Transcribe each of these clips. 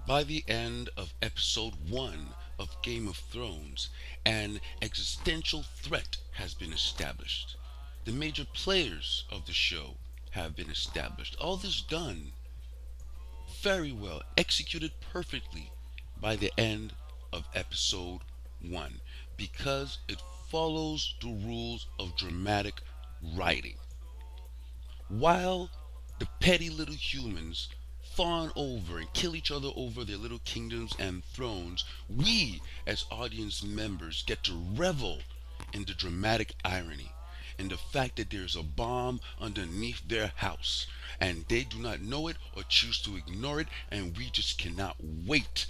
By the end of episode 1 of Game of Thrones, an existential threat has been established. The major players of the show have been established. All this done very well, executed perfectly by the end of episode 1 because it follows the rules of dramatic writing. While the petty little humans fawn over and kill each other over their little kingdoms and thrones, we as audience members get to revel in the dramatic irony, in the fact that there's a bomb underneath their house and they do not know it or choose to ignore it, and we just cannot wait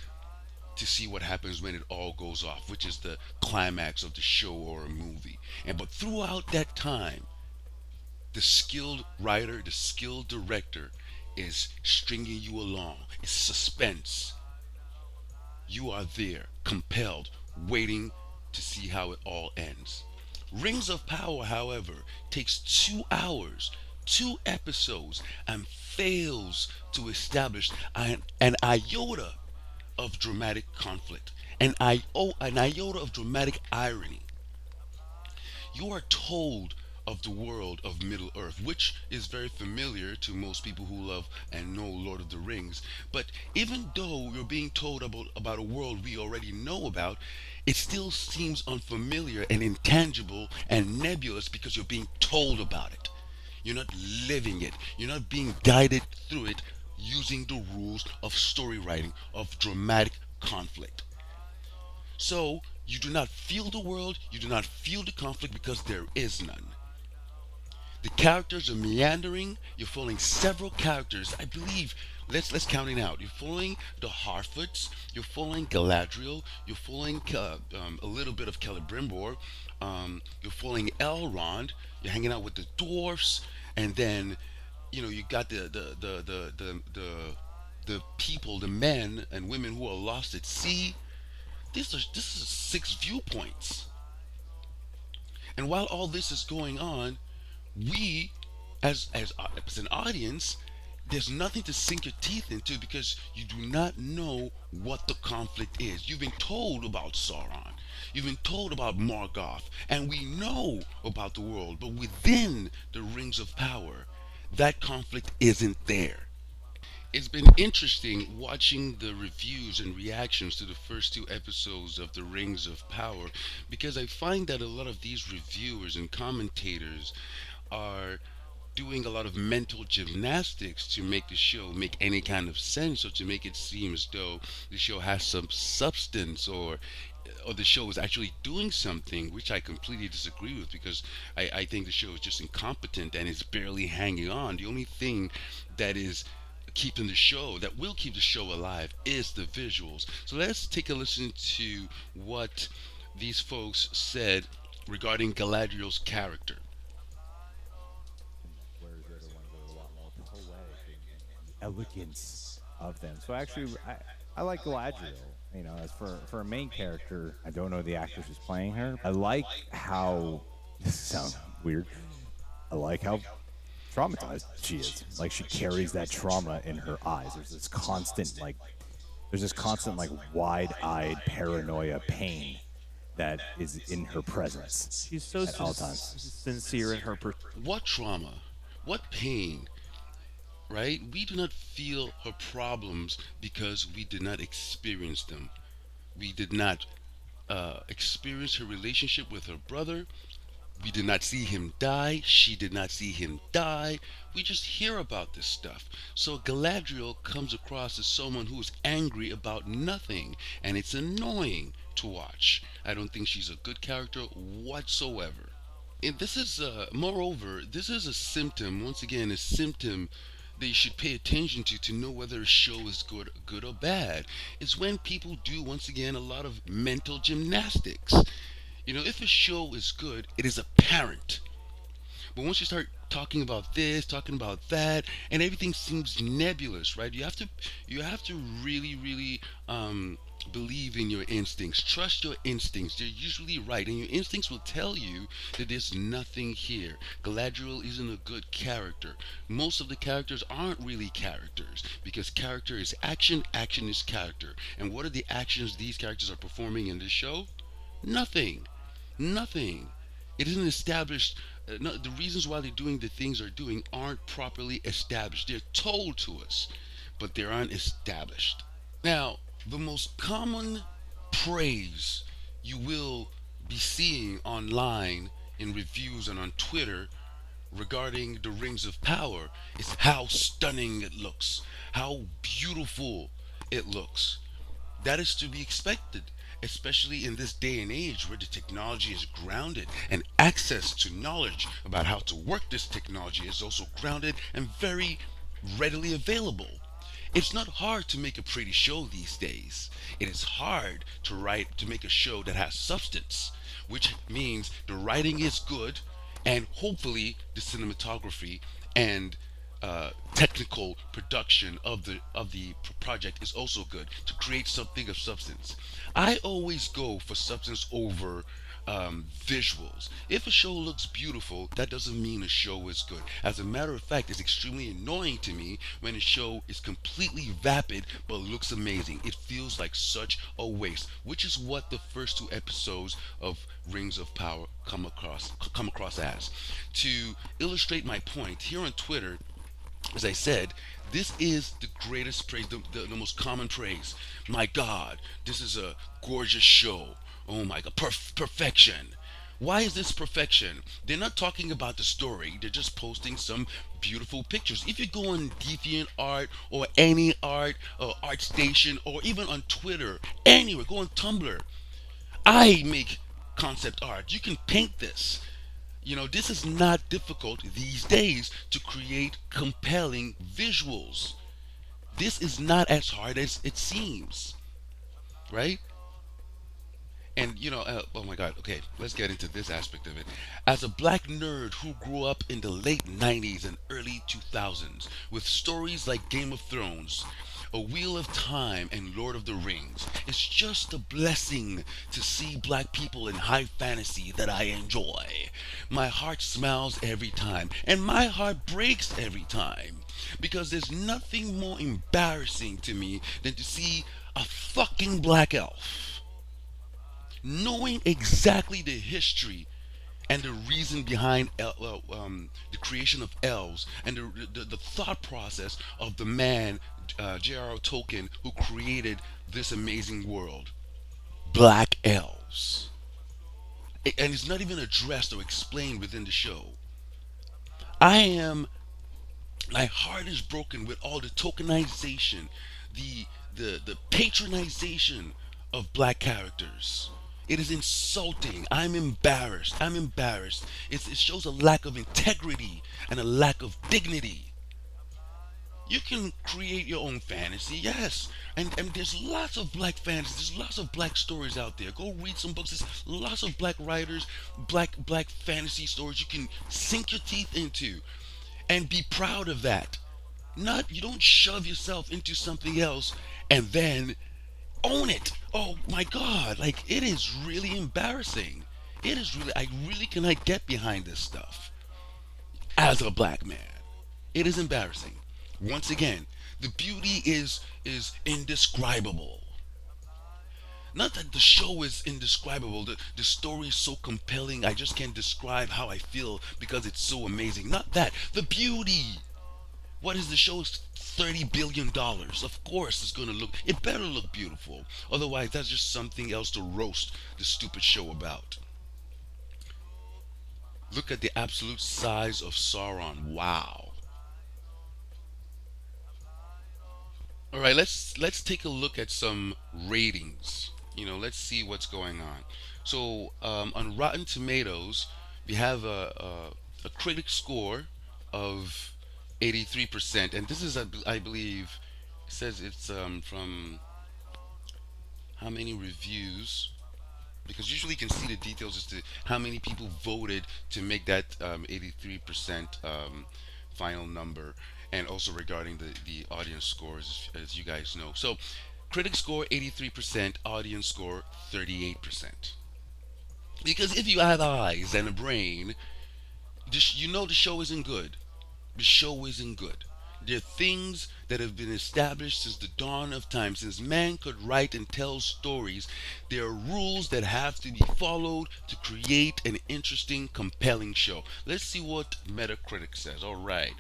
to see what happens when it all goes off, which is the climax of the show or a movie. And but throughout that time, the skilled writer, the skilled director is stringing you along. It's suspense. You are there, compelled, waiting to see how it all ends. Rings of Power, however, takes 2 hours, 2 episodes, and fails to establish an iota of dramatic conflict, an iota of dramatic irony. You are told of the world of Middle Earth, which is very familiar to most people who love and know Lord of the Rings. But even though you're being told about a world we already know about, it still seems unfamiliar and intangible and nebulous because you're being told about it. You're not living it. You're not being guided through it using the rules of story writing, of dramatic conflict. So, you do not feel the world, you do not feel the conflict because there is none. The characters are meandering. You're following several characters. I believe. Let's count it out. You're following the Harfoots. You're following Galadriel. You're following a little bit of Celebrimbor. You're following Elrond. You're hanging out with the dwarfs, and then you got the people, the men and women who are lost at sea. This is 6 viewpoints. And while all this is going on, we as an audience, there's nothing to sink your teeth into because you do not know what the conflict is. You've been told about Sauron, you've been told about Morgoth, and we know about the world, but within the Rings of Power, that conflict isn't there. It's been interesting watching the reviews and reactions to the first 2 episodes of The Rings of Power because I find that a lot of these reviewers and commentators are doing a lot of mental gymnastics to make the show make any kind of sense or to make it seem as though the show has some substance or the show is actually doing something, which I completely disagree with because I think the show is just incompetent and is barely hanging on. The only thing that is keeping the show that will keep the show alive is the visuals. So let's take a listen to what these folks said regarding Galadriel's character. whereas the other ones are a lot more poetic in the elegance of them. So actually, I like Galadriel. You know, as for a main character, I don't know the actress who's playing her. I like how this sounds weird. I like how traumatized she is. Like she carries that trauma in her eyes. There's this constant like wide-eyed paranoia pain that is in her presence She's so at all times. sincere in her What trauma? What pain? Right? We do not feel her problems because we did not experience them. We did not experience her relationship with her brother. We did not see him die. She did not see him die. We just hear about this stuff. So Galadriel comes across as someone who is angry about nothing, and it's annoying to watch. I don't think she's a good character whatsoever. And this is, moreover, this is a symptom, once again, a symptom that you should pay attention to know whether a show is good or bad. Is when people do, once again, a lot of mental gymnastics. If a show is good, it is apparent. But once you start talking about this, talking about that, and everything seems nebulous, right? You have to really, really Believe in your instincts. Trust your instincts. They're usually right. And your instincts will tell you that there's nothing here. Galadriel isn't a good character. Most of the characters aren't really characters because character is action, action is character. And what are the actions these characters are performing in this show? Nothing. Nothing. It isn't established. No, the reasons why they're doing the things they're doing aren't properly established. They're told to us, but they aren't established. Now, the most common praise you will be seeing online in reviews and on Twitter regarding the Rings of Power is how stunning it looks, how beautiful it looks. That is to be expected, especially in this day and age where the technology is grounded and access to knowledge about how to work this technology is also grounded and very readily available. It's not hard to make a pretty show these days. It is hard to make a show that has substance, which means the writing is good and hopefully the cinematography and technical production of the project is also good to create something of substance. I always go for substance over visuals. If a show looks beautiful, that doesn't mean a show is good. As a matter of fact, it's extremely annoying to me when a show is completely vapid but looks amazing. It feels like such a waste, which is what the first two episodes of Rings of Power come across as. To illustrate my point, here on Twitter, as I said, this is the greatest praise, the most common praise. My God, this is a gorgeous show. Oh my God, perfection. Why is this perfection? They're not talking about the story. They're just posting some beautiful pictures. If you go on Deviant Art or any art, Art Station, or even on Twitter, anywhere, go on Tumblr. I make concept art. You can paint this. This is not difficult these days to create compelling visuals. This is not as hard as it seems, right? And oh my God, okay, let's get into this aspect of it. As a black nerd who grew up in the late 90s and early 2000s with stories like Game of Thrones, A Wheel of Time, and Lord of the Rings, it's just a blessing to see black people in high fantasy that I enjoy. My heart smiles every time, and my heart breaks every time. Because there's nothing more embarrassing to me than to see a fucking black elf knowing exactly the history and the reason behind the creation of elves and the thought process of the man, J.R.R. Tolkien, who created this amazing world. Black elves. And it's not even addressed or explained within the show. I am My heart is broken with all the tokenization, the patronization of black characters. It is insulting. I'm embarrassed. I'm embarrassed. It shows a lack of integrity and a lack of dignity. You can create your own fantasy, yes. And there's lots of black fantasy. There's lots of black stories out there. Go read some books. There's lots of black writers, black fantasy stories you can sink your teeth into and be proud of that. Not You don't shove yourself into something else and then own it. Oh my God, like it is really embarrassing. It is really I really cannot get behind this stuff as a black man. It is embarrassing. Once again, the beauty is indescribable. Not that the show is indescribable, the story is so compelling, I just can't describe how I feel because it's so amazing. Not that. The beauty. What is the show's $30 billion? Of course it's gonna look it better look beautiful. Otherwise that's just something else to roast the stupid show about. Look at the absolute size of Sauron. Wow. Alright, let's take a look at some ratings. Let's see what's going on. So on Rotten Tomatoes, we have a critic score of 83%, and this is, I believe, it says it's from how many reviews, because usually you can see the details as to how many people voted to make that 83% final number, and also regarding the audience scores, as you guys know. So Critics score 83%, audience score 38%. Because if you have eyes and a brain, you know the show isn't good. The show isn't good. There are things that have been established since the dawn of time, since man could write and tell stories. There are rules that have to be followed to create an interesting, compelling show. Let's see what Metacritic says. All right.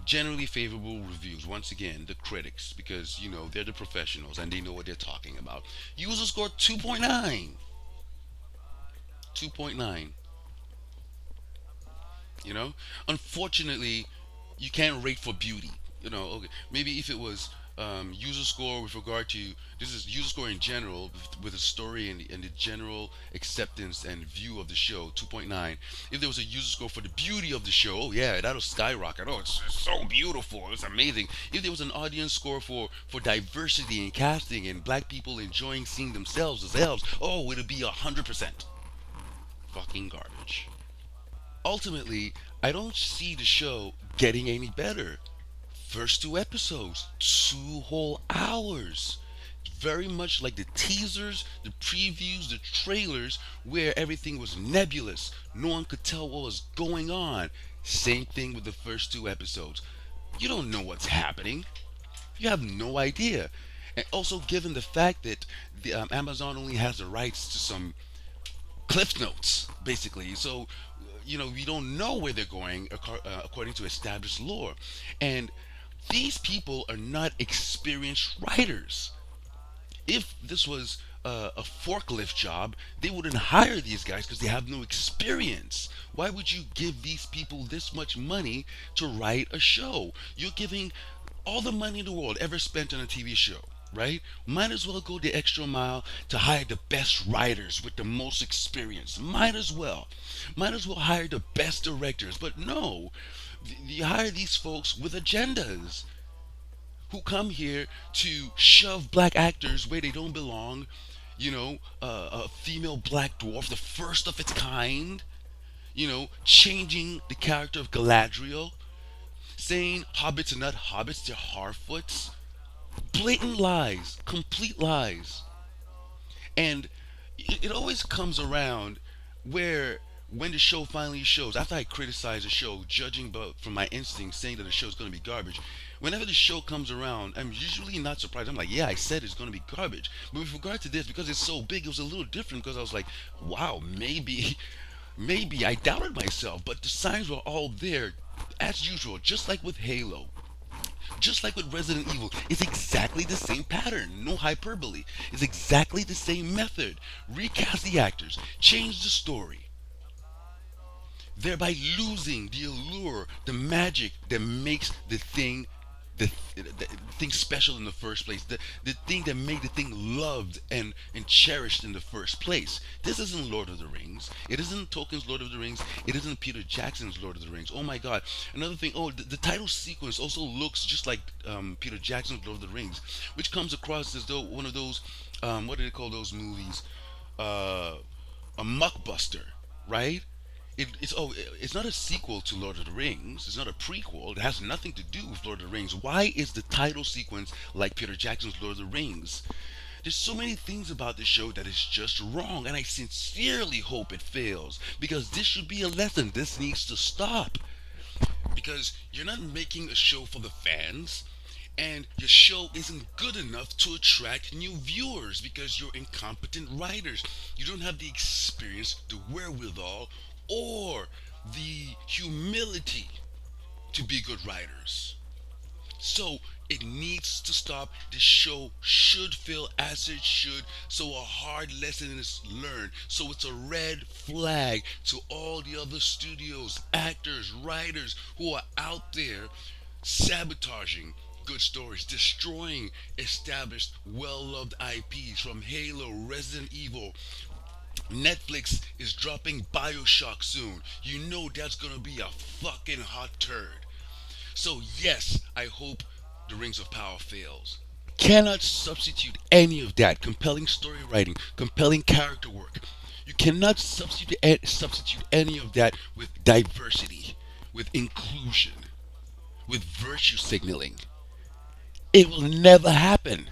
Generally favorable reviews. Once again, the critics, because, they're the professionals and they know what they're talking about. User score 2.9. 2.9. you know Unfortunately, you can't rate for beauty. Okay, maybe if it was user score with regard to, this is user score in general with the story and the general acceptance and view of the show, 2.9. If there was a user score for the beauty of the show, oh yeah, that'll skyrocket. Oh, it's so beautiful, it's amazing. If there was an audience score for diversity and casting and black people enjoying seeing themselves as elves, oh, it'd be 100% fucking garbage. Ultimately, I don't see the show getting any better. First two episodes, 2 whole hours. Very much like the teasers, the previews, the trailers, where everything was nebulous. No one could tell what was going on. Same thing with the first two episodes. You don't know what's happening. You have no idea. And also, given the fact that Amazon only has the rights to some cliff notes, basically. So, we don't know where they're going according to established lore. And these people are not experienced writers. If this was a forklift job, they wouldn't hire these guys because they have no experience. Why would you give these people this much money to write a show? You're giving all the money in the world ever spent on a TV show, right? Might as well go the extra mile to hire the best writers with the most experience. Might as well. Might as well hire the best directors. But no, you hire these folks with agendas who come here to shove black actors where they don't belong. A female black dwarf, the first of its kind. Changing the character of Galadriel, saying hobbits are not hobbits, they're Harfoots. Blatant lies, complete lies. And it always comes around where, when the show finally shows, after I criticize the show, judging from my instincts, saying that the show's going to be garbage, whenever the show comes around, I'm usually not surprised. I'm like, yeah, I said it's going to be garbage. But with regard to this, because it's so big, it was a little different, because I was like, wow, maybe I doubted myself, but the signs were all there, as usual, just like with Halo. Just like with Resident Evil, it's exactly the same pattern, no hyperbole. It's exactly the same method. Recast the actors, change the story, thereby losing the allure, the magic that makes the thing special in the first place, the thing that made the thing loved and cherished in the first place. This isn't Lord of the Rings. It isn't Tolkien's Lord of the Rings. It isn't Peter Jackson's Lord of the Rings. Oh my God! Another thing. Oh, the title sequence also looks just like Peter Jackson's Lord of the Rings, which comes across as though one of those, what do they call those movies? Uh, a muckbuster, right? It's not a sequel to Lord of the Rings. It's not a prequel. It has nothing to do with Lord of the Rings. Why is the title sequence like Peter Jackson's Lord of the Rings? There's so many things about this show that is just wrong, and I sincerely hope it fails, because this should be a lesson. This needs to stop, because you're not making a show for the fans, and your show isn't good enough to attract new viewers because you're incompetent writers. You don't have the experience, the wherewithal, or the humility to be good writers. So it needs to stop. This show should feel as it should. So a hard lesson is learned. So it's a red flag to all the other studios, actors, writers who are out there sabotaging good stories, destroying established, well loved IPs from Halo, Resident Evil. Netflix is dropping Bioshock soon. You know that's gonna be a fucking hot turd. So, yes, I hope The Rings of Power fails. Cannot substitute any of that compelling story writing, compelling character work. You cannot substitute any of that with diversity, with inclusion, with virtue signaling. It will never happen.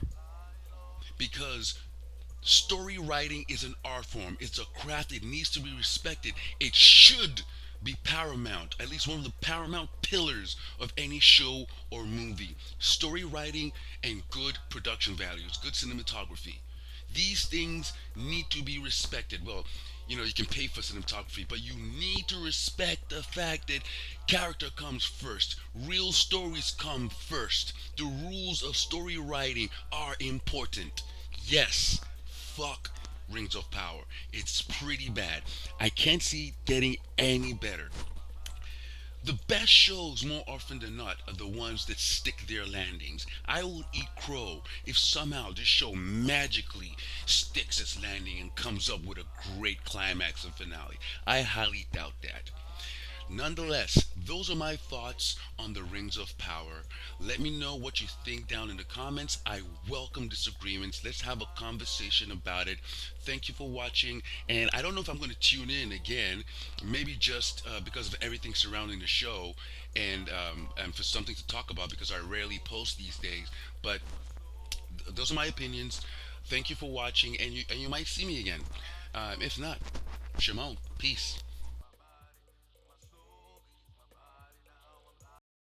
because story writing is an art form. It's a craft. It needs to be respected. It should be paramount, at least one of the paramount pillars of any show or movie. Story writing and good production values, good cinematography. These things need to be respected. Well, you can pay for cinematography, but you need to respect the fact that character comes first. Real stories come first. The rules of story writing are important. Yes, fuck Rings of Power. It's pretty bad. I can't see it getting any better. The best shows, more often than not, are the ones that stick their landings. I will eat crow if somehow this show magically sticks its landing and comes up with a great climax and finale. I highly doubt that. Nonetheless, those are my thoughts on the Rings of Power. Let me know what you think down in the comments. I welcome disagreements. Let's have a conversation about it. Thank you for watching. And I don't know if I'm going to tune in again, maybe just because of everything surrounding the show and for something to talk about because I rarely post these days. But those are my opinions. Thank you for watching, and you might see me again. If not, Shimon, peace.